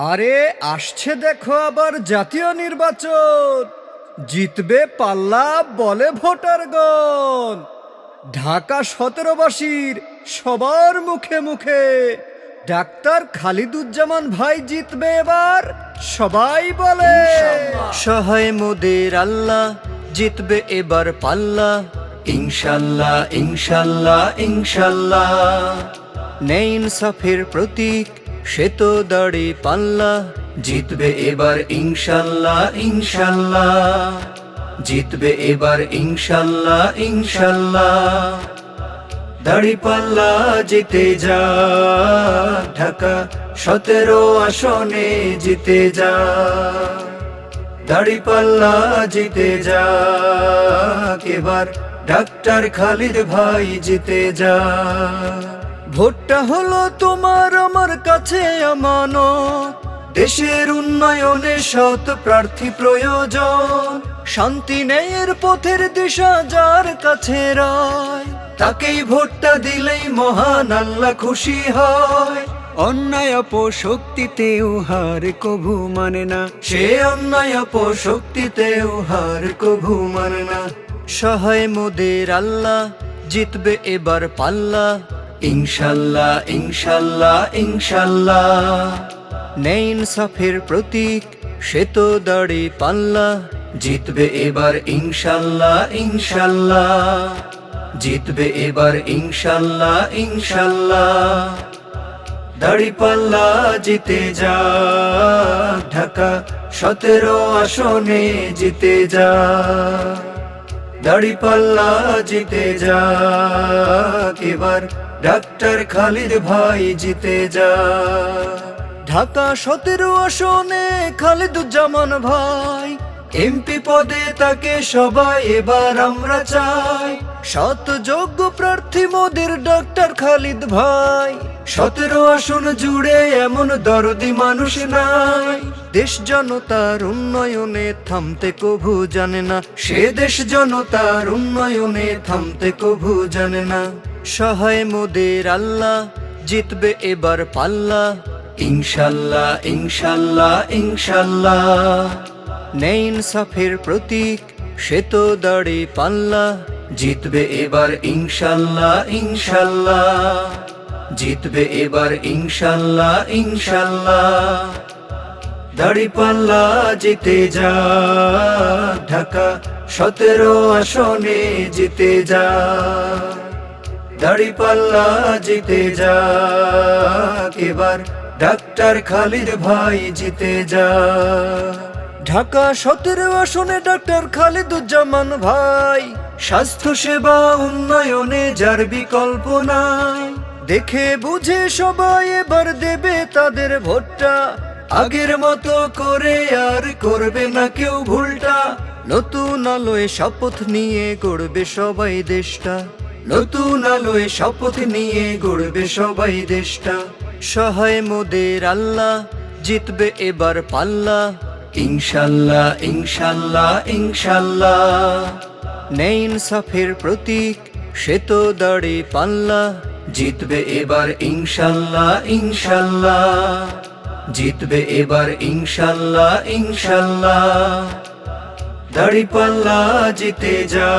আরে আসছে দেখো আবার জাতীয় নির্বাচন। জিতবে পাল্লা বলে ভোটারগণ। ঢাকা ১৭বাসীর সবার মুখে মুখে ডাক্তার খালিদুজ্জামান ভাই জিতবে এবার, সবাই বলে সহায় মোদের আল্লাহ, জিতবে এবার পাল্লা ইনশাল্লাহ ইনশাল্লাহ ইনশাল্লাহ। নেই ইনসাফের প্রতীক সে তো দাড়ি পাল্লা, জিতবে এবার ইনশাল্লাহ ইনশাল্লাহ, জিতবে এবার ইনশাল্লাহ ইনশাল্লাহ। দাড়ি পাল্লা জিতে যা, ঢাকা ১৭ আসনে জিতে যা। দাড়ি পাল্লা জিতে যা, এবার ডাক্তার খালিদ ভাই জিতে যা। ভোটটা হলো তোমার আমার কাছে আমানত, দেশের উন্নয়নে সৎ প্রার্থী প্রয়োজন। শান্তি ন্যায়ের পথের দিশা যার কাছে রায়, তাকেই ভোটটা দিলেই মহান আল্লাহ খুশি হয়। অন্যায় অপশক্তিতেও হার কভু মানে না, সে অন্যায় অপশক্তিতেও হার কভু মানে না। সহায় মোদের আল্লাহ, জিতবে এবার পাল্লা ইনশাল্লাহ ইনশাল্লাহ ইনশাল্লাহ। নেই ইনসাফের প্রতীক সে তো দাড়ি পাল্লা, জিতবে এবার ইনশাল্লাহ ইনশাল্লাহ, জিতবে এবার ইনশাল্লাহ ইনশাল্লাহ। দাড়ি পাল্লা জিতে যা, ঢাকা ১৭ আসনে জিতে যা। দাড়ি পাল্লা জিতে যা, এবার ডাক্তার খালিদ ভাই জিতে যা। ঢাকা ১৭ আসনে খালিদুজ্জামান ভাই, এমপি পদে তাকে সবাই এবার আমরা চাই। সৎ যোগ্য প্রার্থী মোদের ডাক্তার খালিদ ভাই। ১৭ আসন জুড়ে এমন দরদি মানুষ নাই, দেশ জনতার উন্নয়নে থামতে কভু জানে না, সে দেশ জনতার উন্নয়নে থামতে কভু জানে না। সহায় মোদের আল্লাহ, জিতবে এবার পাল্লা ইনশাল্লাহ ইনশাল্লাহ ইনশাল্লাহ। নেই ইনসাফের প্রতীক সে তো দাড়ি পাল্লা, জিতবে এবার ইনশাল্লাহ ইনশাল্লাহ, জিতবে এবার ইনশাল্লাহ ইনশাল্লাহ। দাড়ি পাল্লা জিতে যা, ঢাকা ১৭ আসনে জিতে যা। দাড়ি পাল্লা জিতে যা, এবার ডাক্তার খালিদ ভাই জিতে যা। ঢাকা ১৭ আসনে ডাক্তার খালিদুজ্জামান ভাই, স্বাস্থ্য সেবা উন্নয়নে যার বিকল্প নাই। দেখে বুঝে সবাই এবার দেবে তাদের ভোটটা, আগের মতো করে আর করবে না কেউ ভুলটা। নতুন আলোয় শপথ নিয়ে গড়বে সবাই দেশটা, নতুন আলোয় শপথ নিয়ে গড়বে সবাই দেশটা। সহায় মোদের আল্লাহ, জিতবে এবার পাল্লা ইনশাল্লাহ ইনশাল্লাহ ইনশাল্লাহ। নেই ইনসাফের প্রতীক সে তো দাড়ি পাল্লা, জিতবে এবার ইনশাল্লাহ ইনশাল্লাহ, জিতবে এবার ইনশাল্লাহ ইনশাল্লাহ। দাড়ি পাল্লা জিতে যা,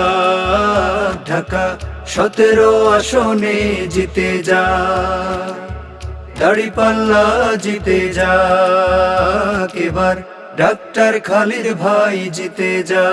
ঢাকা ১৭ আসনে জিতে যা। দাড়ি পাল্লা জিতে যা, এবার ডাক্তার খালিদ ভাই জিতে যা।